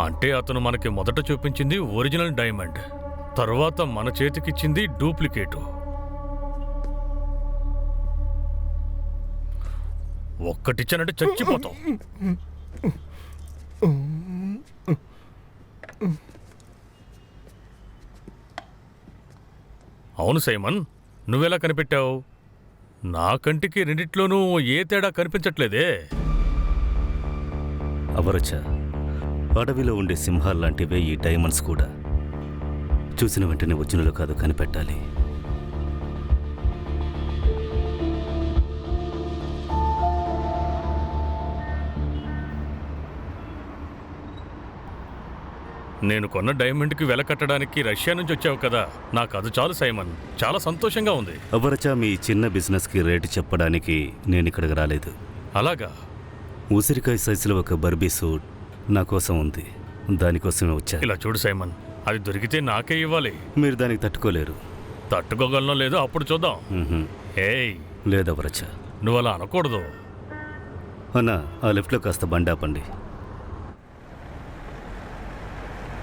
అంటే అతను మనకి మొదట చూపించింది ఒరిజినల్ డైమండ్, తర్వాత మన చేతికిచ్చింది డూప్లికేటు. ఒక్కటిచ్చానంటే చచ్చిపోతావు. అవును సైమన్, నువ్వెలా కనిపెట్టావు? నా కంటికి రెండిట్లోనూ ఏ తేడా కనిపించట్లేదే. అవరచ, అడవిలో ఉండే సింహాల్లాంటివే ఈ డైమండ్స్ కూడా. చూసిన వెంటనే ఒరిజినల్ కాదు కనిపెట్టాలి. నేను కొన్న డైమండ్కి వెల కట్టడానికి రష్యా నుంచి వచ్చావు కదా, నాకు అది చాలు సైమన్. చాలా సంతోషంగా ఉంది. అవరచ, మీ చిన్న బిజినెస్కి రేటు చెప్పడానికి నేను ఇక్కడికి రాలేదు. అలాగా? ఉసిరికాయ సైజులో ఒక బర్బీ సూట్ నా కోసం ఉంది, దానికోసమే వచ్చా. ఇలా చూడు సైమన్, అది దొరికితే నాకే ఇవ్వాలి. మీరు దానికి తట్టుకోలేరు. తట్టుకోగలనో లేదో అప్పుడు చూద్దాం. ఏయ్, లేదవరచ. నువ్వు అలా అనకూడదు. అన్నా, ఆ లెఫ్ట్లో కాస్త బండి ఆపండి.